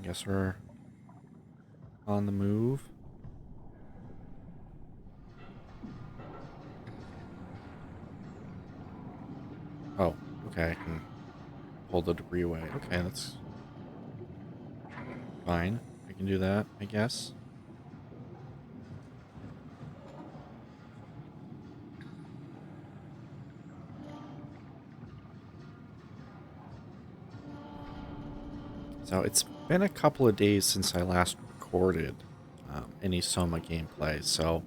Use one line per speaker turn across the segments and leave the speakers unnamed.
guess we're on the move. Oh, okay, I can pull the debris away. Okay, that's fine. I can do that, I guess. So it's been a couple of days since I last recorded any SOMA gameplay, so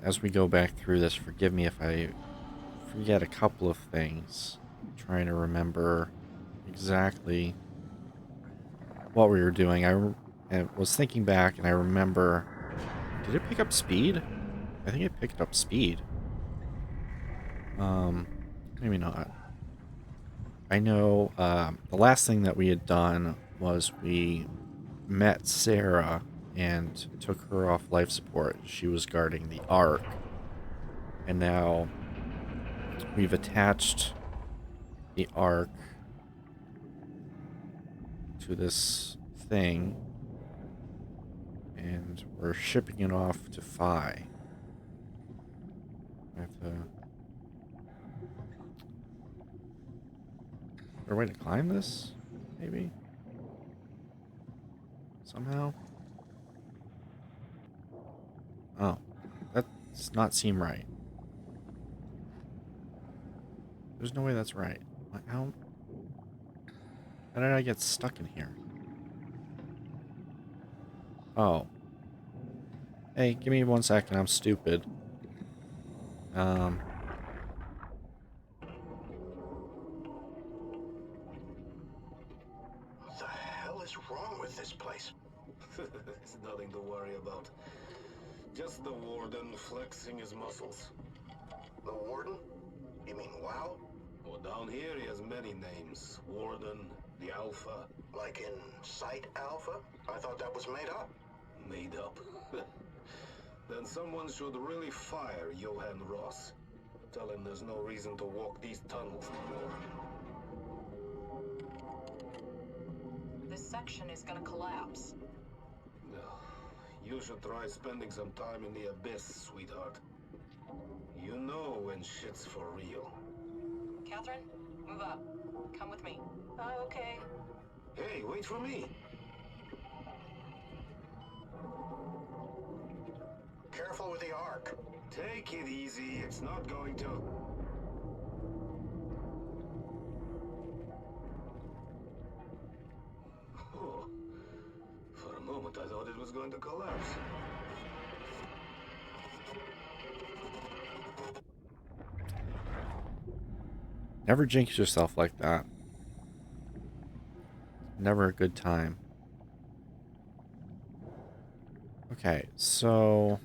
as we go back through this, forgive me if I forget a couple of things. I'm trying to remember exactly what we were doing. I was thinking back and I remember, did it pick up speed? I think it picked up speed. Maybe not. I know the last thing that we had done was we met Sarah and took her off life support. She was guarding the ARK. And now we've attached the ARK to this thing. And we're shipping it off to Phi. I have to... Is there a way to climb this? Maybe? Somehow? Oh. That does not seem right. There's no way that's right. How did I get stuck in here? Oh. Hey, give me 1 second. I'm stupid.
What the hell is wrong with this place?
It's nothing to worry about. Just the warden flexing his muscles.
The warden? You mean WoW?
Well, down here he has many names. Warden, the Alpha.
Like in Site Alpha? I thought that was made up.
Made up. Then someone should really fire Johan Ross. Tell him there's no reason to walk these tunnels anymore.
This section is gonna collapse.
You should try spending some time in the abyss, sweetheart. You know when shit's for real.
Catherine, move up. Come with me. Oh, okay.
Hey, wait for me.
Careful with the ARK.
Take it easy. It's not going to... Oh. For a moment, I thought it was going to collapse.
Never jinx yourself like that. Never a good time. Okay, so...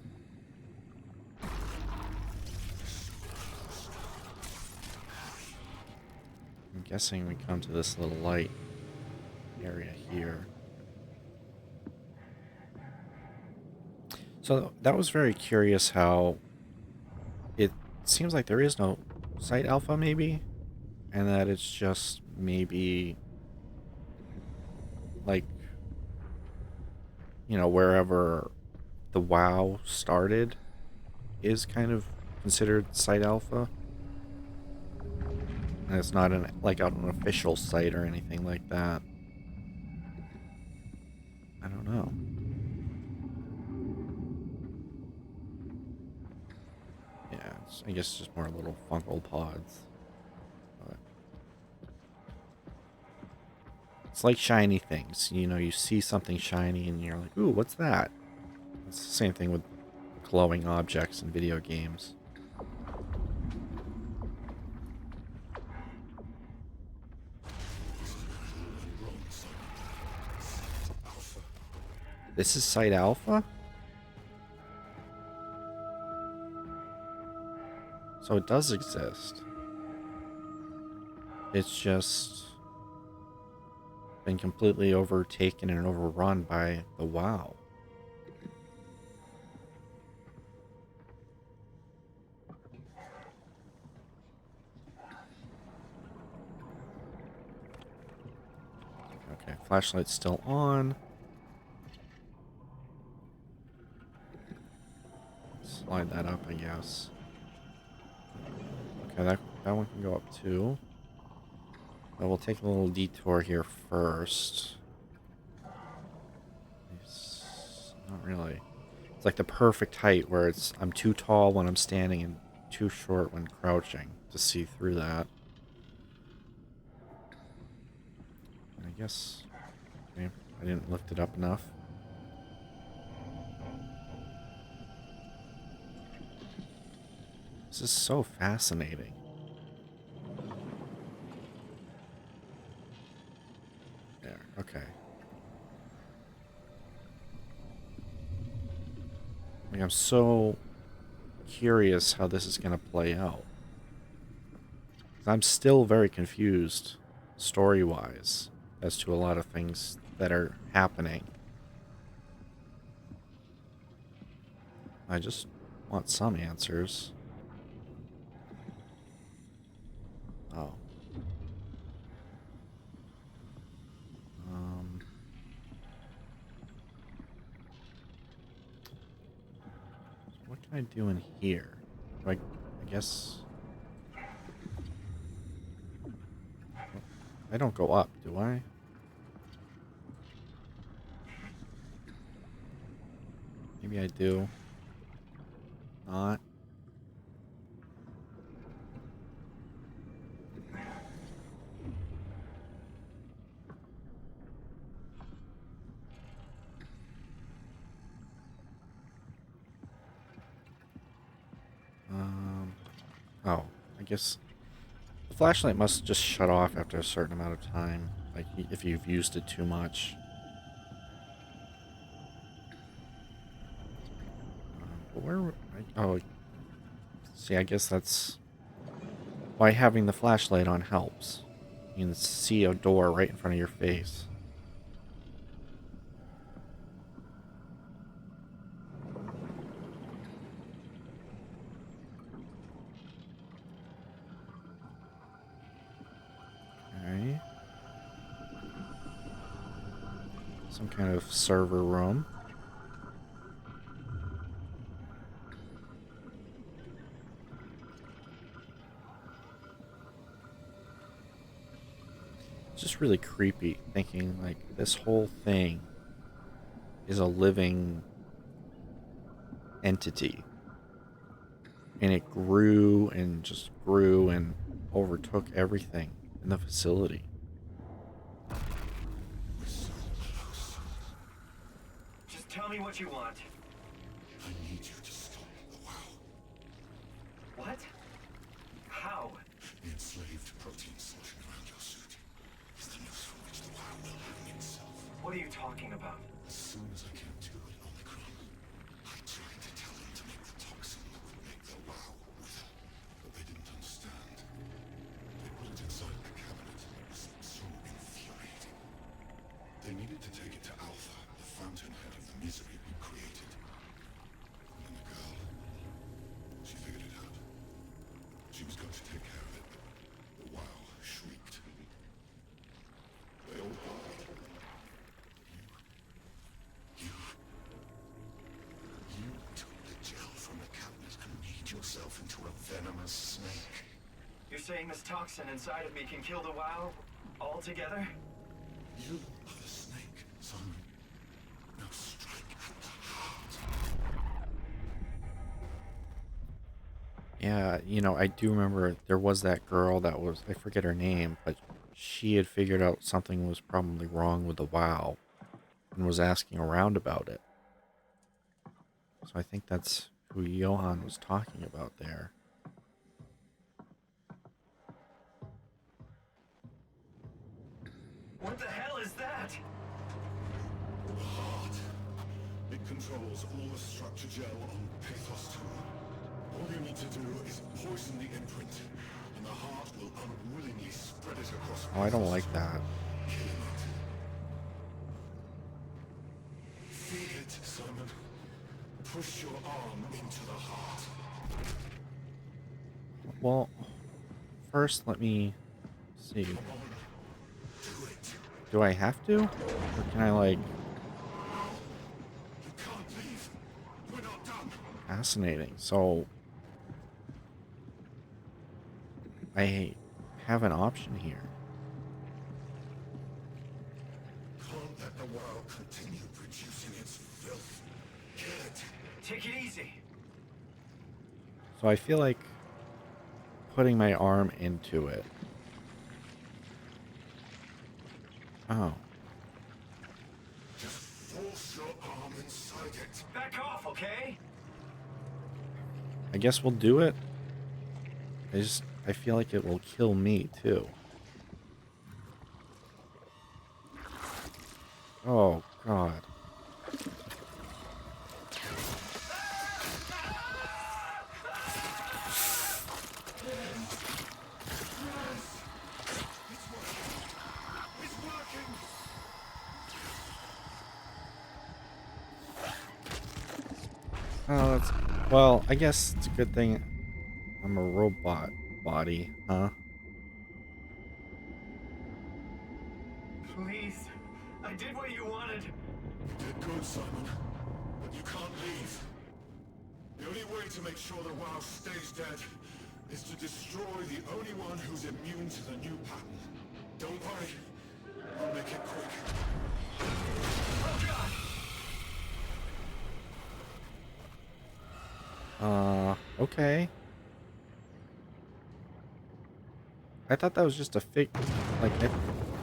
I'm guessing we come to this little light area here. So that was very curious how it seems like there is no Site Alpha maybe, and that it's just maybe like, you know, wherever the WoW started is kind of considered Site Alpha. And it's not an an official site or anything like that. I don't know. Yeah, I guess just more little fungal pods. But it's like shiny things. You know, you see something shiny and you're like, ooh, what's that? It's the same thing with glowing objects in video games. This is Site Alpha? So it does exist. It's just been completely overtaken and overrun by the WoW. Okay, flashlight's still on. Slide that up, I guess. Okay, that one can go up too. But we'll take a little detour here first. Not really. It's like the perfect height where I'm too tall when I'm standing and too short when crouching to see through that. And I guess okay, I didn't lift it up enough. This is so fascinating. There, okay. Like, I'm so curious how this is going to play out. I'm still very confused, story-wise, as to a lot of things that are happening. I just want some answers. Oh. What can I do in here? I guess... I don't go up, do I? Maybe I do. Not. Oh, I guess the flashlight must just shut off after a certain amount of time, like if you've used it too much. But where? Oh, see, I guess that's why having the flashlight on helps. You can see a door right in front of your face. Okay. Some kind of server room. It's just really creepy thinking like this whole thing is a living entity. And it grew and just grew and overtook everything in the facility.
Just tell me what you want.
I need you to stop the WoW.
What? How?
The enslaved protein sloshing around your suit is the noose from which the WoW will hang itself.
What are you talking about?
As soon as I came to in Omicron, I tried to tell them to make the toxin that would make the WoW wither, but they didn't understand. They put it inside the cabinet. It was so infuriating. They needed to take it to Alpha, the fountainhead of the misery we created. And then the girl, she figured it out. She was going to take care of it, but the WoW shrieked. They all died. You took the gel from the cabinet and made yourself into a venomous snake.
You're saying this toxin inside of me can kill the WoW altogether?
You are the snake, son. Now strike at the heart.
Yeah, you know, I do remember there was that girl that was, I forget her name, but she had figured out something was probably wrong with the WoW and was asking around about it. So I think that's who Johan was talking about there.
What the hell is that?
The heart. It controls all the structure gel on Pathos 2. All you need to do is poison the imprint, and the heart will unwillingly spread it across.
Oh, I don't like that.
Killing it. Feed it, Simon. Push your arm into the heart.
Well, first let me see.
Come on. Do it.
Do I have to? Or can I, like...
You can't leave. We're not done.
Fascinating. So... I have an option here.
Can't let the world continue producing its filth. Kill it.
Take it easy.
So I feel like putting my arm into it. Oh.
Just force your arm inside it.
Back off, okay?
I guess we'll do it. I feel like it will kill me too. Oh god.
It's working.
Oh, that's... Well, I guess it's a good thing I'm a robot body, huh?
Please. I did what you wanted.
You did good, Simon. But you can't leave. The only way to make sure the WoW stays dead is to destroy the only one who's immune to the new pattern. Don't worry. I'll make it quick.
Okay. I thought that was just a like, I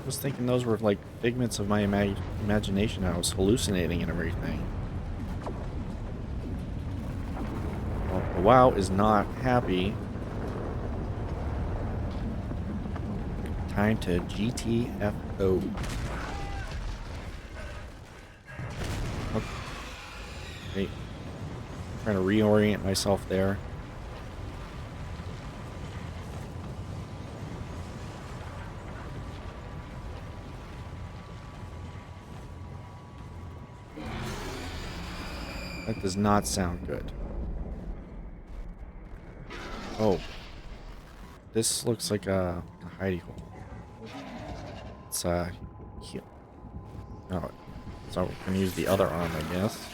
was thinking those were like figments of my imagination. I was hallucinating and everything. Well, the WoW is not happy. Time to GTFO. Okay. Trying to reorient myself there. That does not sound good. Oh. This looks like a hidey hole. It's here. Oh, so we can use the other arm, I guess.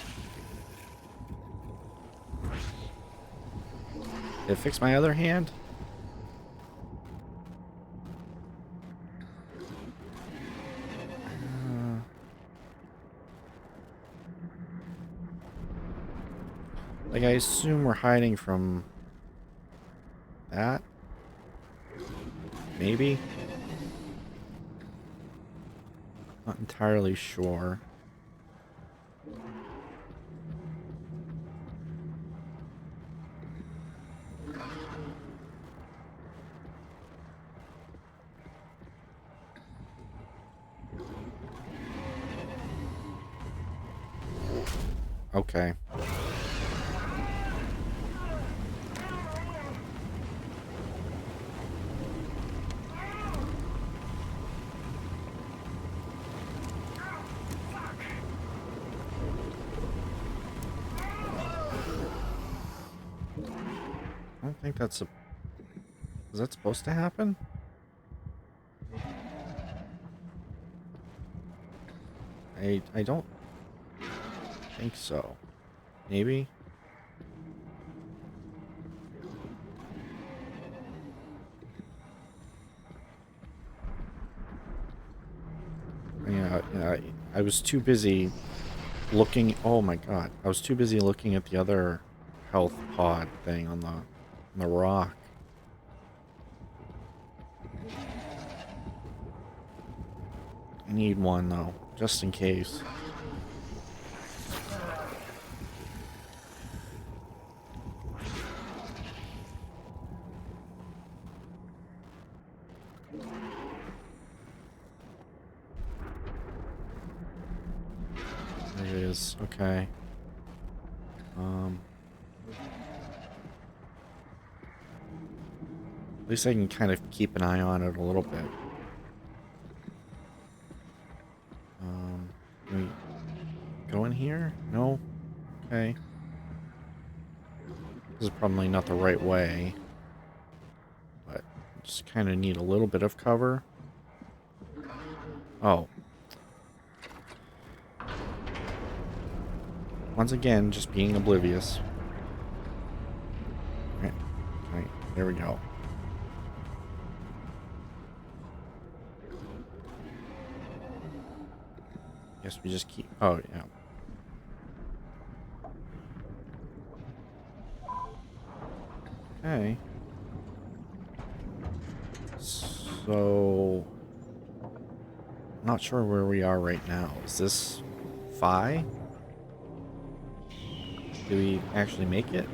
Did it fix my other hand? Like, I assume we're hiding from that? Maybe? Not entirely sure. Okay. I don't think that's a... Is that supposed to happen? I don't think so. Maybe? Yeah, I was too busy looking... Oh my god. I was too busy looking at the other health pod thing on the rock. I need one though, just in case. There it is. Okay. At least I can kind of keep an eye on it a little bit. Can we go in here? No? Okay. This is probably not the right way. But just kind of need a little bit of cover. Oh, Once again, just being oblivious. Okay. Right, there we go. Guess we just keep... Oh, yeah. Okay. So... Not sure where we are right now. Is this Phi? Do we actually make it?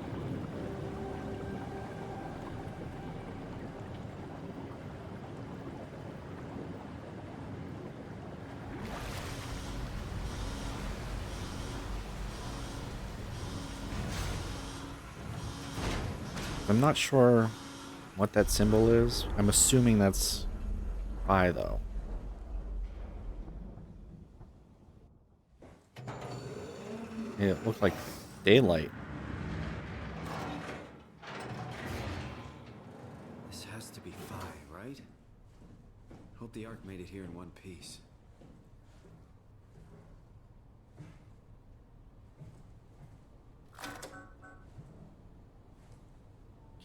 I'm not sure what that symbol is. I'm assuming that's Phi, though. It looked like daylight.
This has to be Phi, right? Hope the ARK made it here in one piece.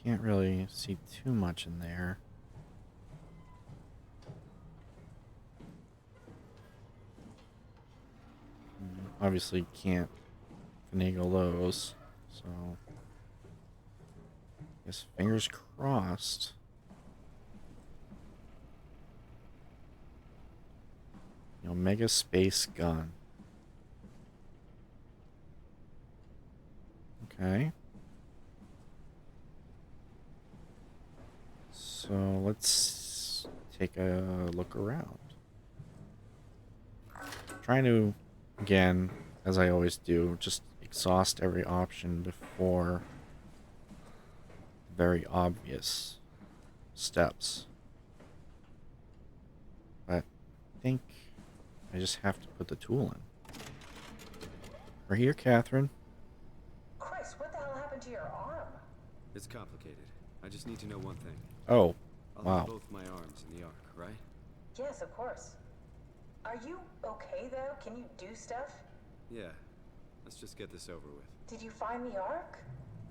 Can't really see too much in there. Obviously can't finagle those, so guess fingers crossed. The Omega Space Gun. Okay. So let's take a look around. Trying to, again, as I always do, just exhaust every option before very obvious steps. But I think I just have to put the tool in. We're here, Catherine.
Chris, what the hell happened to your arm?
It's complicated. I just need to know one thing.
Oh,
I'll
wow.
have both my arms in the ARK, right?
Yes, of course. Are you okay, though? Can you do stuff?
Yeah. Let's just get this over with.
Did you find the ARK?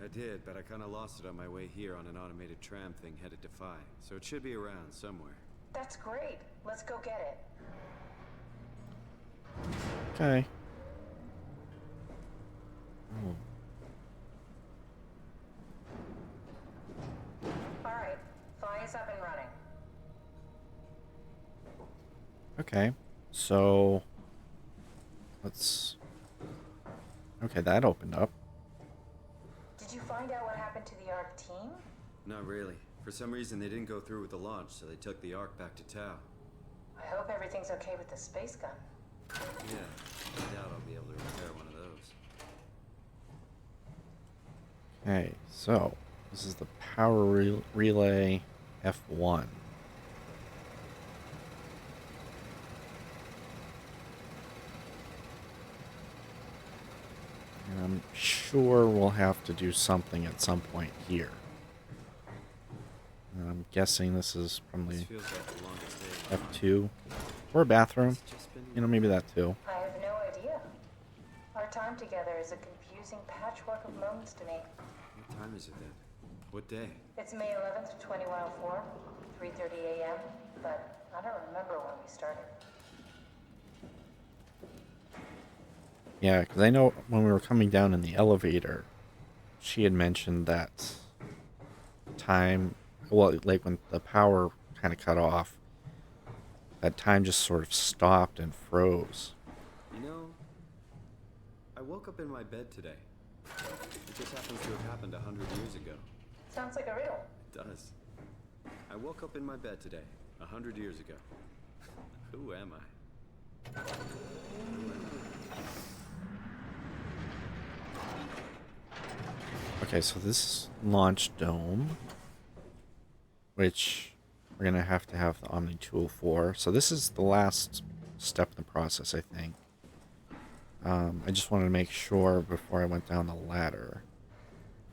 I did, but I kind of lost it on my way here on an automated tram thing headed to Phi. So it should be around somewhere.
That's great. Let's go get it.
Okay. Oh.
All right. Phi is up and running.
Okay. So let's... Okay, that opened up.
Did you find out what happened to the ARK team?
Not really. For some reason, they didn't go through with the launch, so they took the ARK back to Tau.
I hope everything's okay with the space gun.
Yeah, I doubt I'll be able to repair one of those.
Okay, so this is the power relay F1. And I'm sure we'll have to do something at some point here. And I'm guessing this is probably
This feels like the longest day.
F2 or a bathroom.
It's just been...
You know, maybe that too.
I have no idea. Our time together is a confusing patchwork of moments to me.
What time is it then? What day?
It's May 11th, 2104, 3:30 a.m., but I don't remember when we started.
Yeah, because I know when we were coming down in the elevator, she had mentioned that time, well, like when the power kind of cut off, that time just sort of stopped and froze.
You know, I woke up in my bed today. It just happens to have happened 100 years ago.
Sounds like a riddle.
It does. I woke up in my bed today, 100 years ago. Who am I?
Okay, so this is launch dome, which we're going to have the Omni tool for. So this is the last step in the process, I think. I just wanted to make sure before I went down the ladder.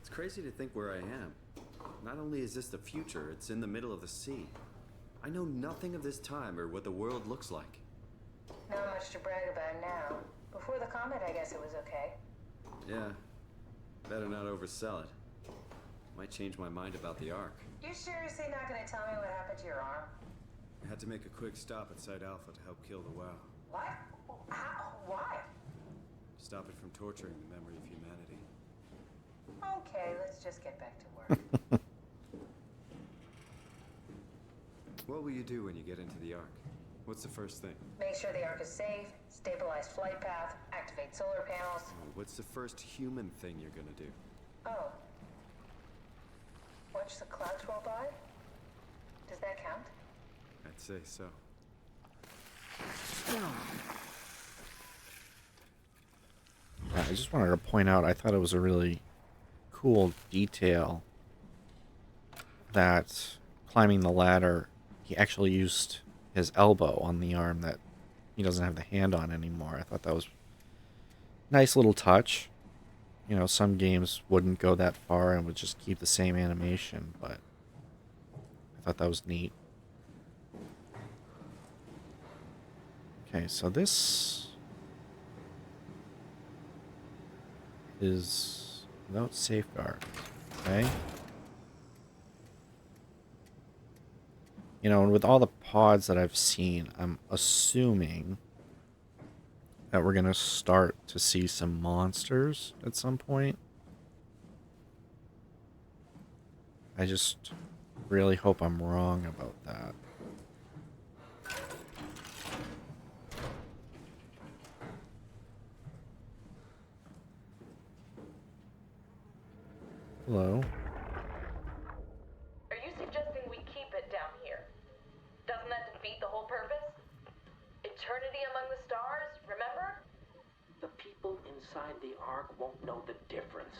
It's crazy to think where I am. Not only is this the future, it's in the middle of the sea. I know nothing of this time or what the world looks like.
Not much to brag about now. Before the comet, I guess it was okay.
Yeah. Better not oversell it. Might change my mind about the ARK.
You seriously not gonna tell me what happened to your arm?
I had to make a quick stop at Site Alpha to help kill the WoW.
What? How? Why?
Stop it from torturing the memory of humanity.
Okay, let's just get back to work.
What will you do when you get into the ARK? What's the first thing?
Make sure the ARK is safe, stabilize flight path, activate solar panels.
What's the first human thing you're gonna do?
Oh. Watch the clouds roll by? Does that count?
I'd say so.
I just wanted to point out, I thought it was a really cool detail that climbing the ladder, he actually used his elbow on the arm that he doesn't have the hand on anymore. I thought that was a nice little touch. You know, some games wouldn't go that far and would just keep the same animation, but I thought that was neat. Okay, so this is without safeguard, okay? You know, and with all the pods that I've seen, I'm assuming that we're going to start to see some monsters at some point. I just really hope I'm wrong about that. Hello.
Are you suggesting we keep it down here? Doesn't that defeat the whole purpose? Eternity among the stars, remember?
The people inside the ARK won't know the difference.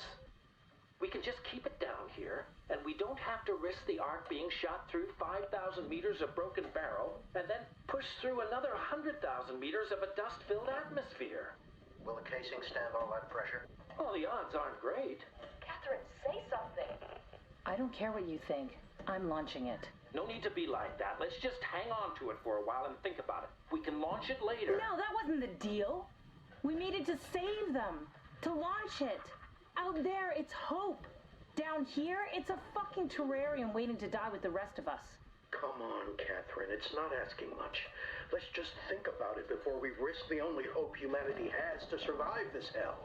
We can just keep it down here, and we don't have to risk the ARK being shot through 5,000 meters of broken barrel, and then push through another 100,000 meters of a dust-filled atmosphere.
Will the casing stand all that pressure?
Well, the odds aren't great.
Catherine, say something.
I don't care what you think. I'm launching it.
No need to be like that. Let's just hang on to it for a while and think about it. We can launch it later.
No, that wasn't the deal. We needed to save them. To launch it. Out there, it's hope. Down here, it's a fucking terrarium waiting to die with the rest of us.
Come on, Catherine. It's not asking much. Let's just think about it before we risk the only hope humanity has to survive this hell.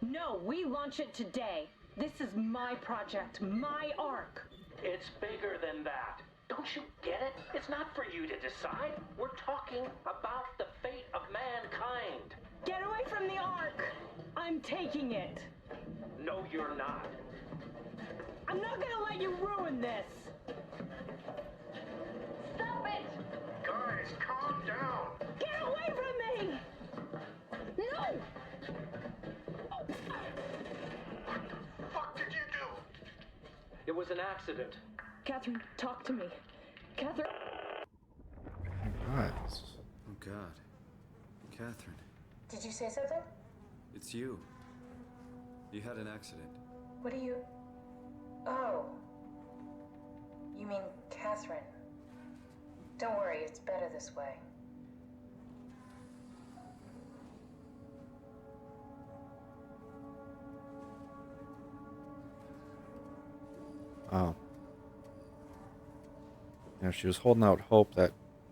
No, we launch it today. This is my project, my ARK.
It's bigger than that. Don't you get it? It's not for you to decide. We're talking about the fate of mankind.
Get away from the ARK. I'm taking it.
No, you're not.
I'm not gonna let you ruin this.
Stop it!
Guys, calm down.
Get away from me! No!
What the fuck did you do?
It was an accident.
Catherine, talk to me. Catherine.
God.
Oh God. Catherine,
Did you say something?
it's you. You had an accident.
What do you... Oh. You mean Catherine. Don't worry, it's better this way.
Oh. You know, she was holding out hope that...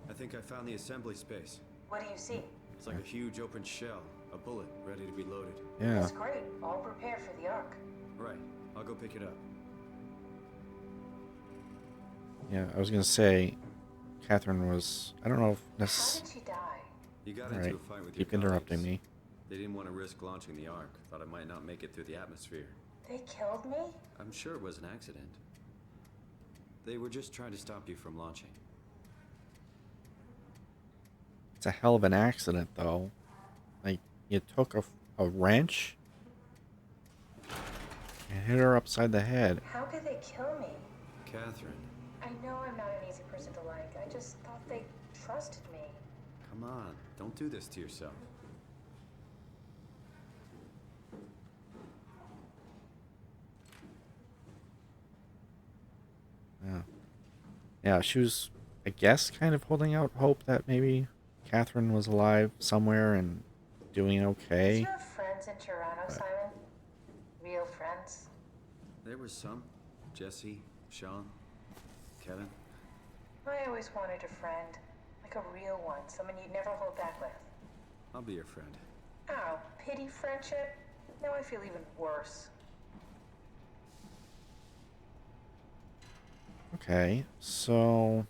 I think I found the assembly space.
What do you see?
It's like a huge open shell, a bullet ready to be loaded.
Yeah.
That's great. All prepared for the ARK.
Right, I'll go pick it up.
Yeah, I was going to say, Catherine was... I don't know if
How
necessarily...
did she die?
You got
Alright,
into a fight with
keep
your
interrupting
colleagues.
me.
They didn't want to risk launching the ARK. Thought it might not make it through the atmosphere.
They killed me?
I'm sure it was an accident. They were just trying to stop you from launching.
It's a hell of an accident, though. Like, you took a wrench and hit her upside the head.
How could they kill me?
Catherine,
I know I'm not an easy person to like. I just thought they trusted me.
come on. Don't do this to yourself.
Yeah. Yeah, she was, I guess, kind of holding out hope that maybe Catherine was alive somewhere and doing
Did
okay.
you have friends in Toronto, Simon? friends?
There was some. Jesse, Sean, Kevin.
I always wanted a friend. Like a real one, someone you'd never hold back with.
I'll be your friend.
Oh, pity friendship? Now I feel even worse.
Okay, so...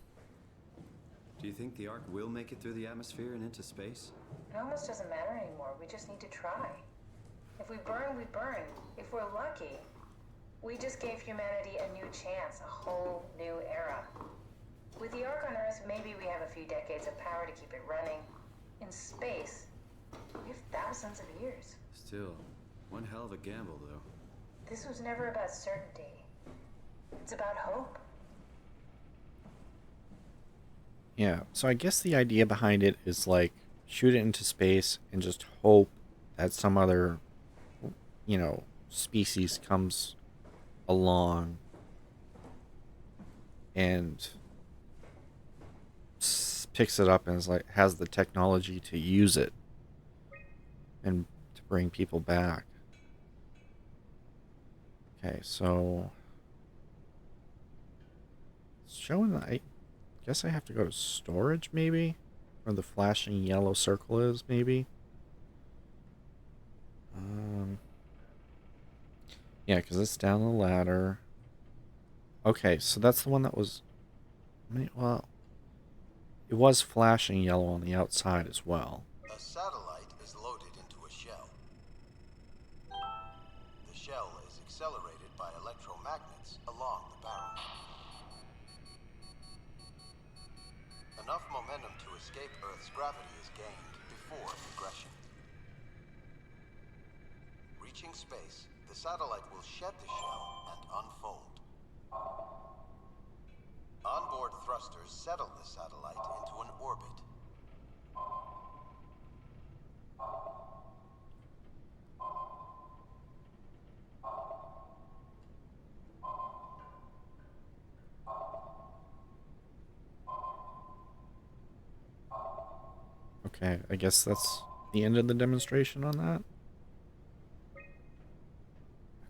Do you think the Ark will make it through the atmosphere and into space?
It almost doesn't matter anymore. We just need to try. If we burn, we burn. If we're lucky, we just gave humanity a new chance, a whole new era. With the Ark on Earth, maybe we have a few decades of power to keep it running. In space, we have thousands of years.
Still, one hell of a gamble, though.
This was never about certainty. It's about hope.
Yeah, so I guess the idea behind it is like shoot it into space and just hope that some other, you know, species comes along and picks it up and is like has the technology to use it and to bring people back. Okay, so it's showing that I guess I have to go to storage, maybe? Where the flashing yellow circle is, maybe? Yeah, because it's down the ladder. Okay, so that's the one that was... Well, it was flashing yellow on the outside as well.
A satellite is loaded into a shell. The shell is accelerated by electromagnets along the barrel. Enough momentum to escape Earth's gravity is gained before regression. Reaching space, the satellite will shed the shell and unfold. Onboard thrusters settle the satellite into an orbit.
Okay, I guess that's the end of the demonstration on that.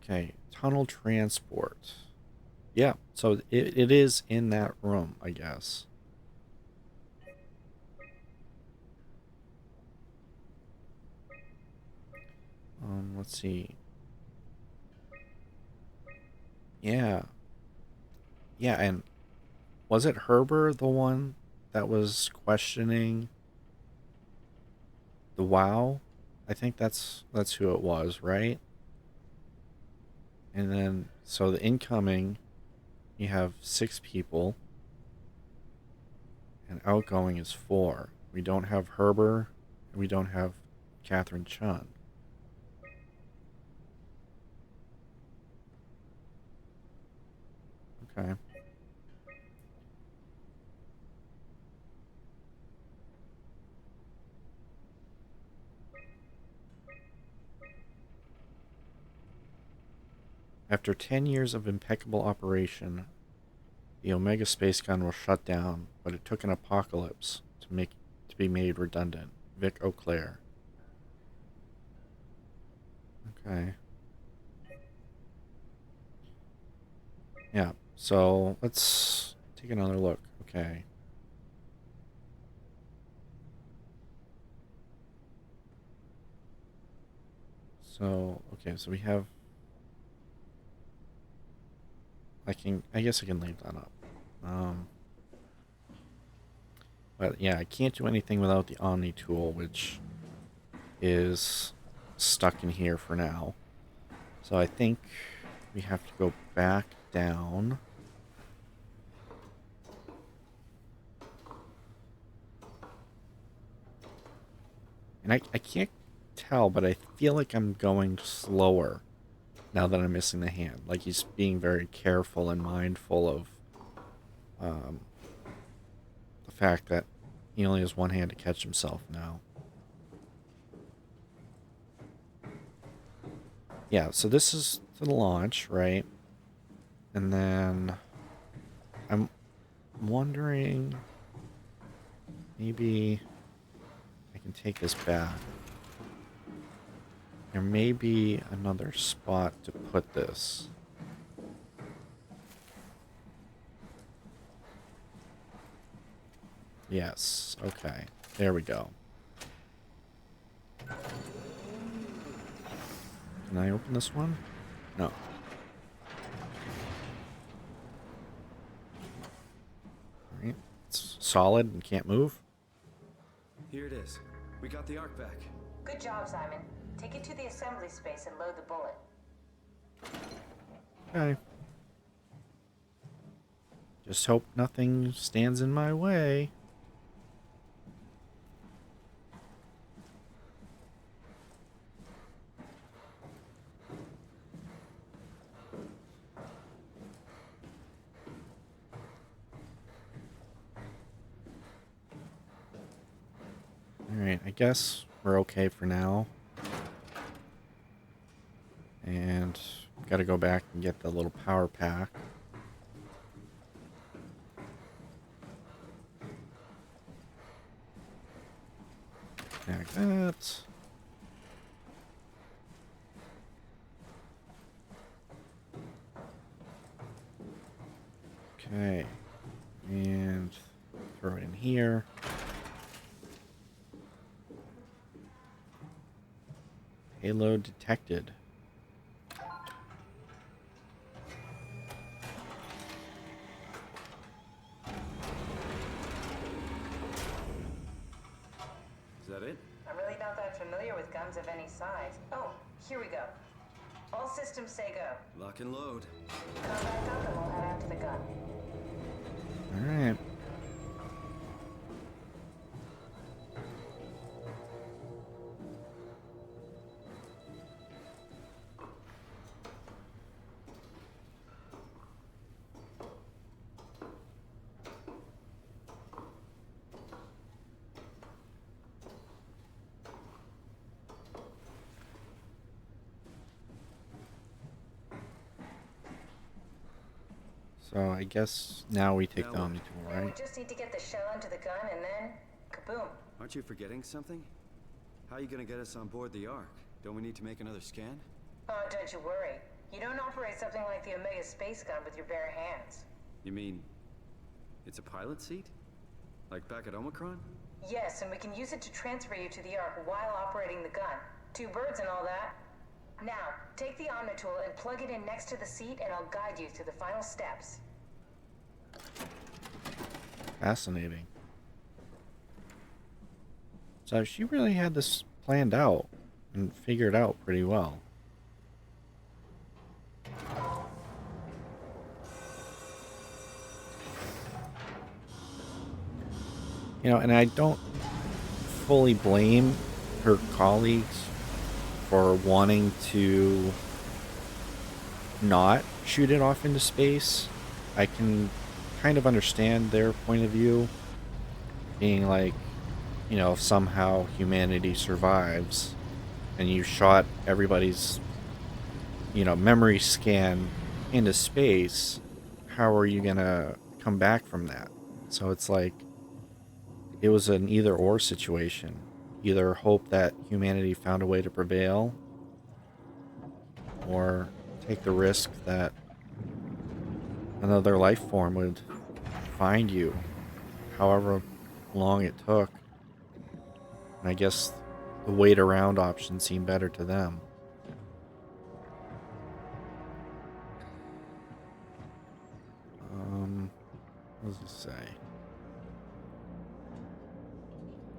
Okay, tunnel transport. Yeah, so it is in that room, I guess. Let's see. Yeah. Yeah, and was it Herber the one that was questioning the WoW? I think that's who it was, right? And then, so the incoming, you have 6 people, and outgoing is 4. We don't have Herber, and we don't have Catherine Chun. Okay. After 10 years of impeccable operation, the Omega space gun was shut down, but it took an apocalypse to be made redundant. Vic Auclair. Okay. Yeah, so let's take another look. Okay. So, okay, so we have... I guess I can leave that up. But yeah, I can't do anything without the Omni tool, which is stuck in here for now. So I think we have to go back down. And I can't tell, but I feel like I'm going slower now that I'm missing the hand. Like he's being very careful and mindful of the fact that he only has one hand to catch himself now. Yeah, so this is the launch, right? And then I'm wondering maybe I can take this back. There may be another spot to put this. Yes, okay. There we go. Can I open this one? No. Alright. It's solid and can't move.
Here it is. We got the ARK back.
Good job, Simon. Take it to the assembly space and load the bullet.
Okay. Just hope nothing stands in my way. Alright, I guess we're okay for now. And gotta go back and get the little power pack. Like that. Okay. And throw it in here. Payload detected.
Is that it?
I'm really not that familiar with guns of any size. Oh, here we go. All systems say go.
Lock and load.
Come back up and we'll head out to the gun.
Alright. So I guess now we take the Omni tool,
And we
right?
just need to get the shell into the gun and then, kaboom.
Aren't you forgetting something? How are you gonna get us on board the ARK? Don't we need to make another scan?
Oh, don't you worry. You don't operate something like the Omega space gun with your bare hands.
You mean it's a pilot seat? Like back at Omicron?
Yes, and we can use it to transfer you to the ARK while operating the gun. 2 birds and all that. Now, take the Omni tool and plug it in next to the seat and I'll guide you through the final steps.
Fascinating. So she really had this planned out and figured out pretty well. You know, and I don't fully blame her colleagues for wanting to not shoot it off into space. I can kind of understand their point of view, being like, you know, if somehow humanity survives and you shot everybody's, you know, memory scan into space, how are you gonna come back from that? So it's like, it was an either or situation. Either hope that humanity found a way to prevail, or take the risk that another life form would find you, however long it took. And I guess the wait around option seemed better to them. What does it say?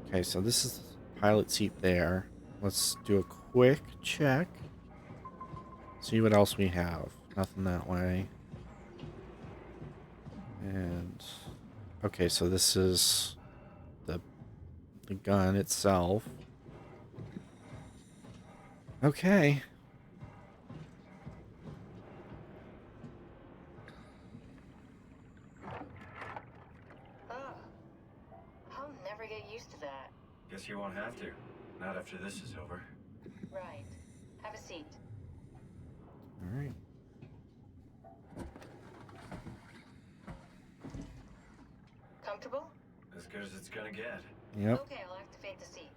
Okay, so this is the pilot seat there. Let's do a quick check. See what else we have. Nothing that way. And okay, so this is the gun itself. Okay.
Oh, I'll never get used to that.
Guess you won't have to. Not after this is over.
Right. Have a seat.
All right.
Comfortable?
As good as it's gonna get.
Yep.
Okay, I'll activate the seat.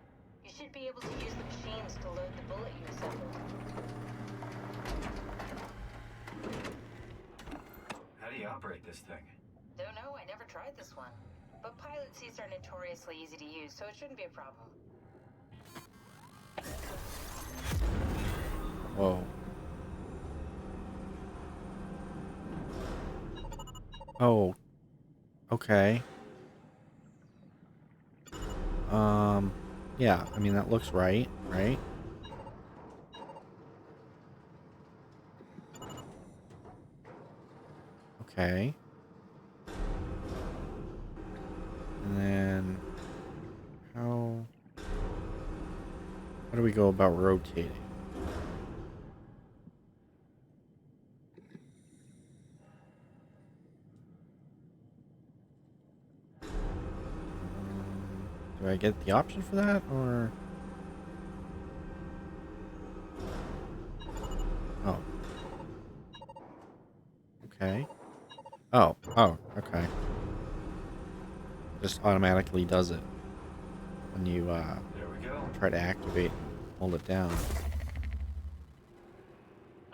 You should be able to use the machines to load the bullet you assembled.
this thing?
Don't know, I never tried this one. But pilot seats are notoriously easy to use, so it shouldn't be a problem.
Whoa. Oh. Okay. Yeah, I mean, that looks right, right? Okay. And then how do we go about rotating? Do I get the option for that, or? Oh. Okay. Oh, okay. Just automatically does it when you
There we go.
try to activate and hold it down.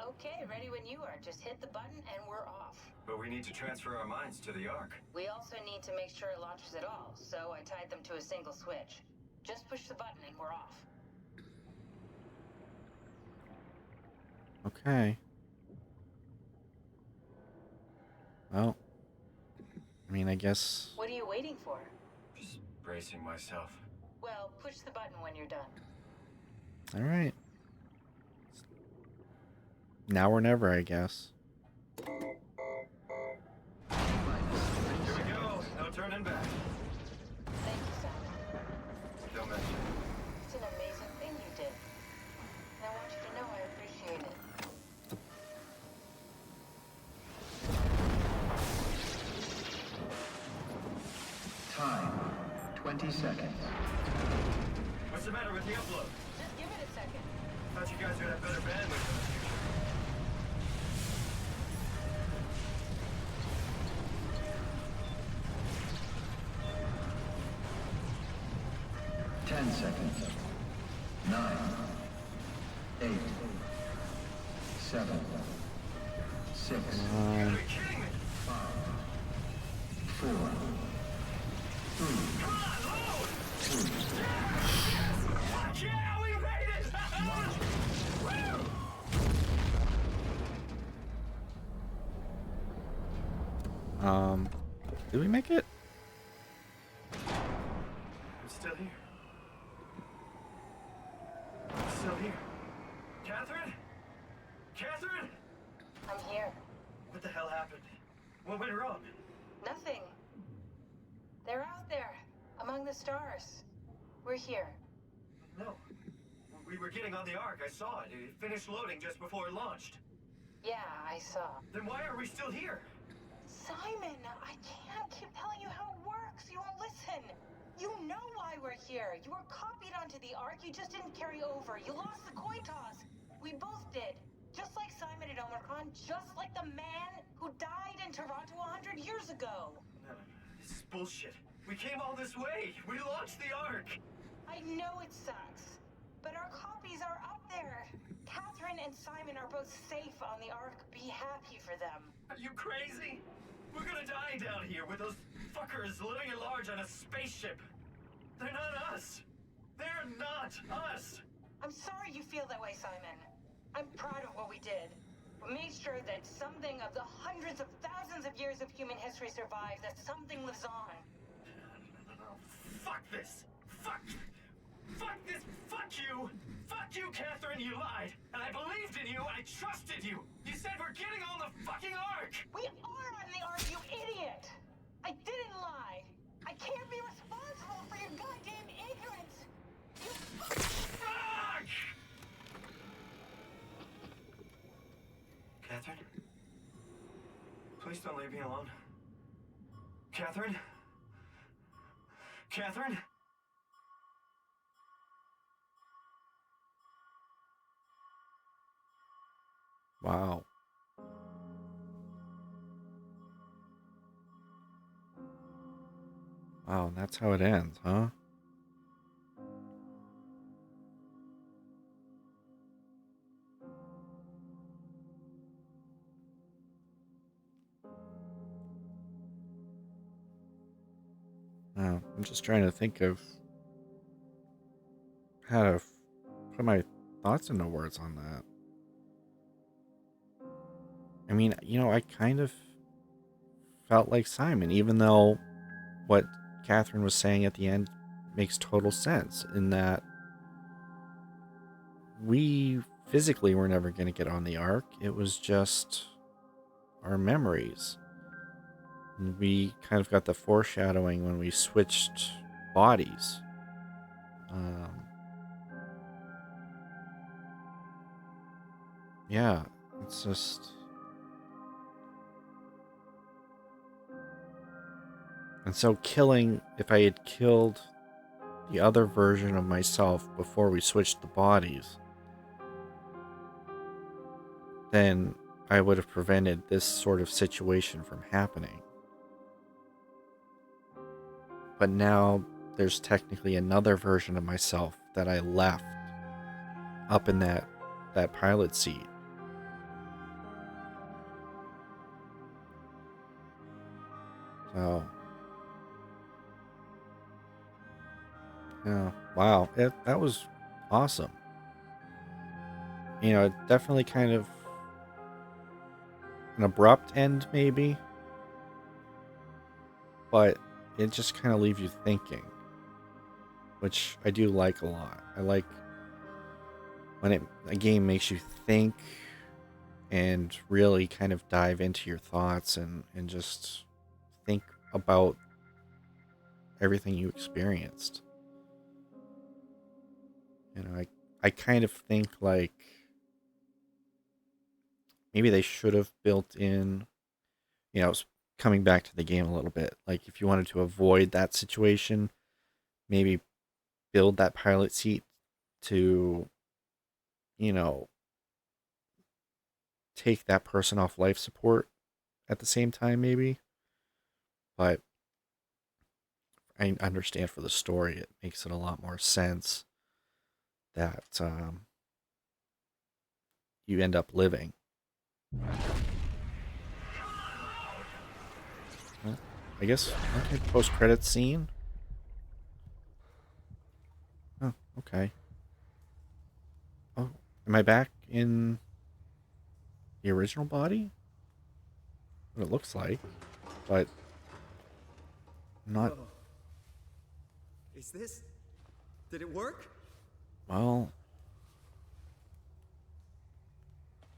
Okay, ready when you are. Just hit the button and we're off.
But we need to transfer our minds to the ARK.
We also need to make sure it launches at all, so I tied them to a single switch. Just push the button and we're off.
Okay. Well, I mean, I guess.
What are you waiting for?
Just bracing myself.
Well, push the button when you're done.
All right. Now or never, I guess.
Here we go. No turning back.
Thank you, Simon.
Don't mention it.
It's an amazing thing you did. And I want you to know I appreciate it.
Time, 20 seconds.
What's the matter with the upload?
Just give it a second.
Thought you guys would have better bandwidth in the future.
Ten seconds. 9, 8, 7, 6,
You gotta be kidding me!
5, 4, 3,
Come on, load!
2,
Fuck yeah, we made it! Woo!
Did we make it?
I'm still here. I'm still here. Catherine? Catherine?
I'm here.
What the hell happened? What went wrong?
Nothing. They're out there, among the stars. We're here.
No. We were getting on the ARK. I saw it. It finished loading just before it launched.
Yeah, I saw.
Then why are we still here?
Simon, I can't keep telling you how it works. You won't listen. You know why we're here. You were copied onto the ARK. You just didn't carry over. You lost the coin toss. We both did. Just like Simon at Omicron. Just like the man who died in Toronto 100 years ago.
No, this is bullshit. We came all this way. We launched the ARK.
I know it sucks, but our copies are up there. Catherine and Simon are both safe on the ARK. Be happy for them.
Are you crazy? We're gonna die down here with those fuckers living at large on a spaceship. They're not us. They're not us.
I'm sorry you feel that way, Simon. I'm proud of what we did. We made sure that something of the hundreds of thousands of years of human history survives, that something lives on.
No, fuck this. Fuck this. Fuck you. Fuck you, Catherine. You lied. And I believed in you. I trusted you. You said we're getting on the fucking ARK.
We are on the ARK, you idiot! I didn't lie. I can't be responsible for your goddamn ignorance. You
Fuck! Catherine? Please don't leave me alone. Catherine? Catherine?
Wow. Wow, that's how it ends, huh? I'm just trying to think of how to put my thoughts into words on that. I mean, I kind of felt like Simon, even though what Catherine was saying at the end makes total sense, in that we physically were never going to get on the Ark. It was just our memories. And we kind of got the foreshadowing when we switched bodies. Yeah, it's just... And so if I had killed the other version of myself before we switched the bodies, then I would have prevented this sort of situation from happening. But now there's technically another version of myself that I left up in that pilot seat. So, yeah, wow, that was awesome. It definitely kind of an abrupt end, maybe, but it just kind of leaves you thinking, which I do like a lot. I like when a game makes you think and really kind of dive into your thoughts and just think about everything you experienced. I kind of think like maybe they should have built in, coming back to the game a little bit. Like if you wanted to avoid that situation, maybe build that pilot seat to, take that person off life support at the same time, maybe. But I understand for the story, it makes it a lot more sense that you end up living. Well, I guess post-credits scene. Oh, okay. Oh, am I back in the original body? What it looks like, but not.
Whoa. Is this? Did it work?
Well,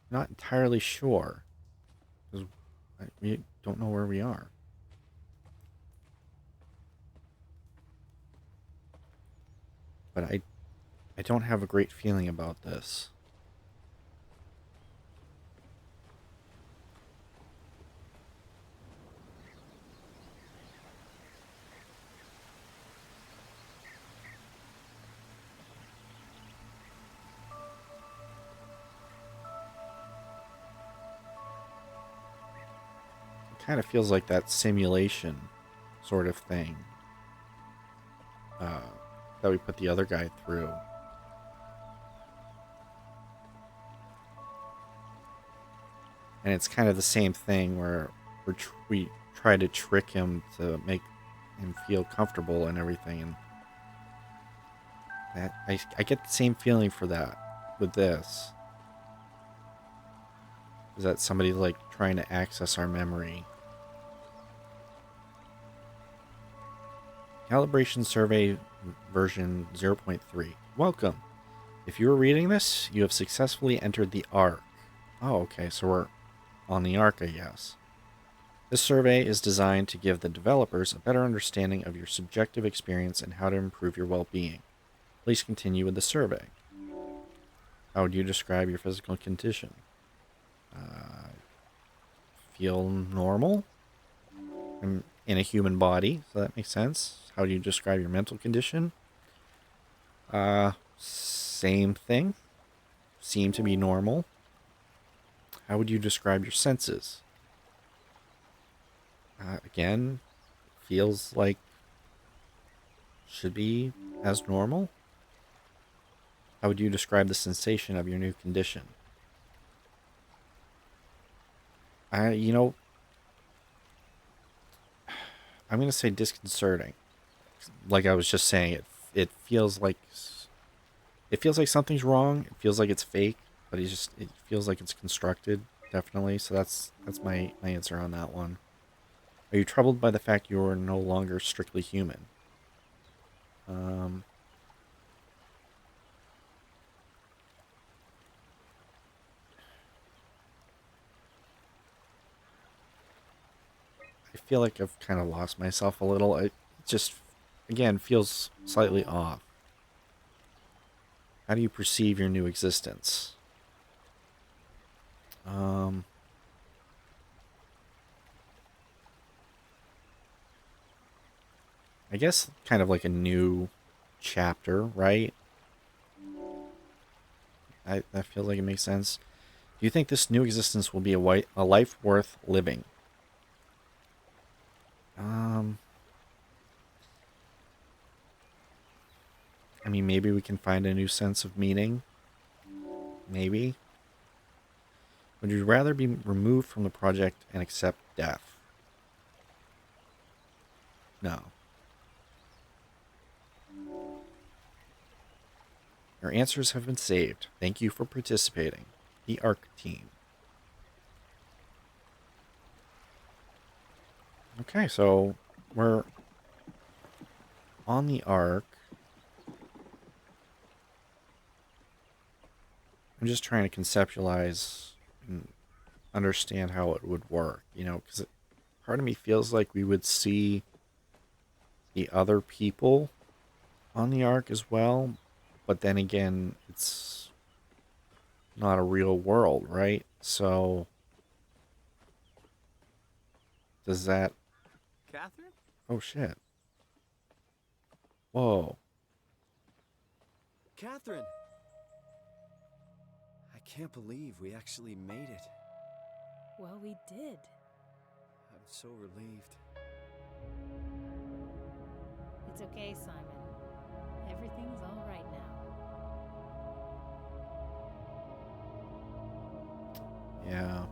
not entirely sure, because we don't know where we are. But I don't have a great feeling about this. It kind of feels like that simulation sort of thing that we put the other guy through. And it's kind of the same thing where we try to trick him to make him feel comfortable and everything. And that I get the same feeling for that with this. Is that somebody like trying to access our memory? Calibration survey version 0.3. Welcome. If you are reading this, you have successfully entered the ARK. Oh, okay, so we're on the ARK, I guess. This survey is designed to give the developers a better understanding of your subjective experience and how to improve your well-being. Please continue with the survey. How would you describe your physical condition? Feel normal? I'm in a human body, so that makes sense. How do you describe your mental condition? Same thing. Seem to be normal. How would you describe your senses? Again, feels like should be as normal. How would you describe the sensation of your new condition? I'm going to say disconcerting. like I was just saying, it feels like something's wrong. It feels like it's fake, but it feels like it's constructed, definitely. So that's my answer on that one. Are you troubled by the fact you are no longer strictly human? I feel like I've kind of lost myself a little. It just, again, feels slightly off. How do you perceive your new existence? I guess kind of like a new chapter, right? That feels like it makes sense. Do you think this new existence will be a life worth living? I mean, maybe we can find a new sense of meaning. Maybe. Would you rather be removed from the project and accept death? No. Your answers have been saved. Thank you for participating. The ARK team. Okay, so we're on the ARK. I'm just trying to conceptualize and understand how it would work, because part of me feels like we would see the other people on the ARK as well, but then again, it's not a real world, right? So does that...
Catherine?
Oh, shit. Whoa.
Catherine! I can't believe we actually made it.
Well, we did.
I'm so relieved.
It's okay, Simon. Everything's all right now.
Yeah.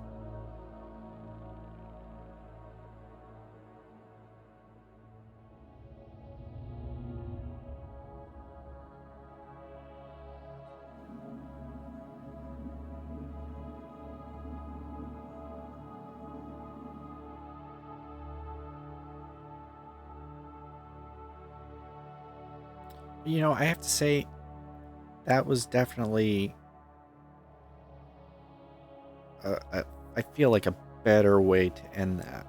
I have to say, that was definitely, I feel like a better way to end that.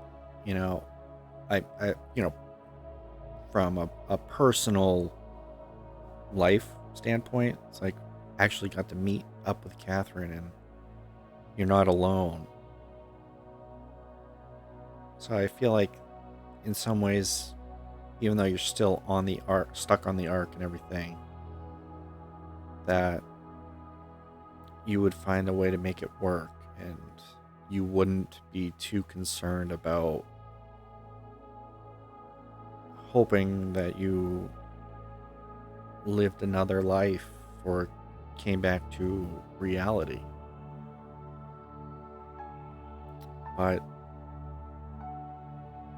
From a personal life standpoint, it's like actually got to meet up with Catherine and you're not alone. So I feel like in some ways, even though you're still on the ARK, stuck on the ARK and everything, that you would find a way to make it work and you wouldn't be too concerned about hoping that you lived another life or came back to reality. But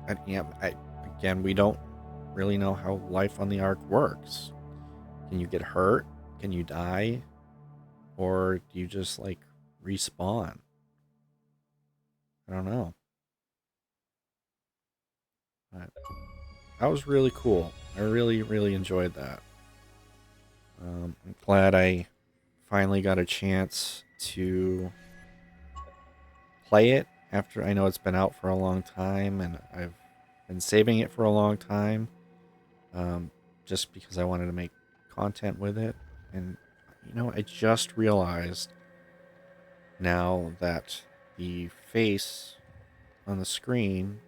again, we don't really know how life on the ARK works. Can you get hurt? Can you die? Or do you just like respawn? I don't know. But that was really cool. I really, really enjoyed that. I'm glad I finally got a chance to play it after I know it's been out for a long time and I've been saving it for a long time, just because I wanted to make content with it. And I just realized now that the face on the screen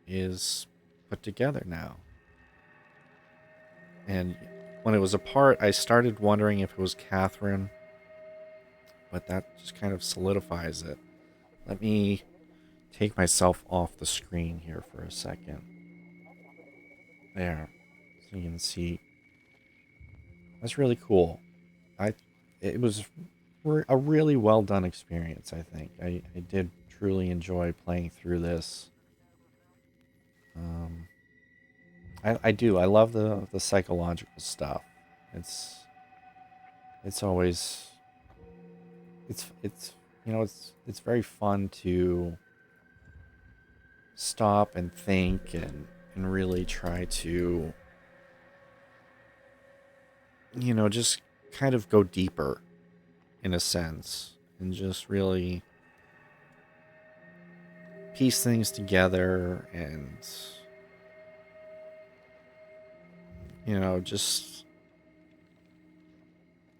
is put together now. And when it was apart, I started wondering if it was Catherine, but that just kind of solidifies it. Let me take myself off the screen here for a second. There. So you can see. That's really cool. It was a really well done experience, I think. I did truly enjoy playing through this. I do. I love the psychological stuff. It's always it's you know it's very fun to stop and think and really try to just kind of go deeper in a sense and just really piece things together and just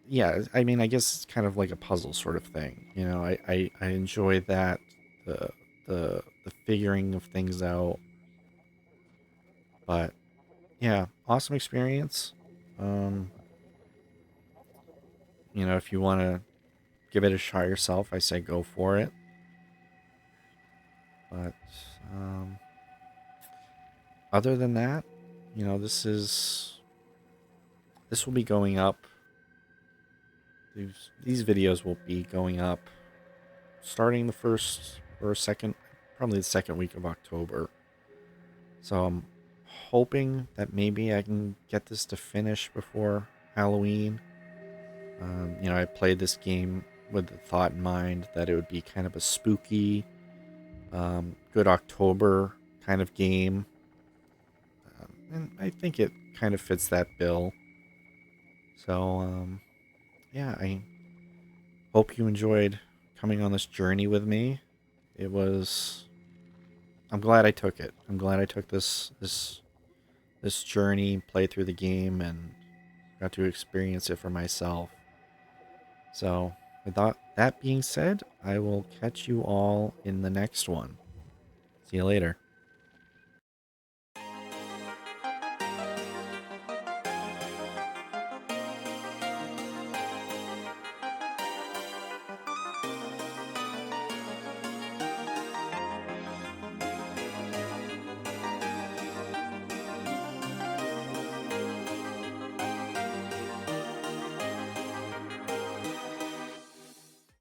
yeah, I mean, I guess it's kind of like a puzzle sort of thing. I enjoy that the the figuring of things out. But yeah, awesome experience. Um, if you want to give it a shot yourself, I say go for it. But um, other than that, this will be going up. These videos will be going up starting the first or second, probably the second week of October. So I'm hoping that maybe I can get this to finish before Halloween. I played this game with the thought in mind that it would be kind of a spooky, good October kind of game. And I think it kind of fits that bill. So, yeah, I hope you enjoyed coming on this journey with me. I'm glad I took it. I'm glad I took this journey, played through the game, and got to experience it for myself. So, with that being said, I will catch you all in the next one. See you later.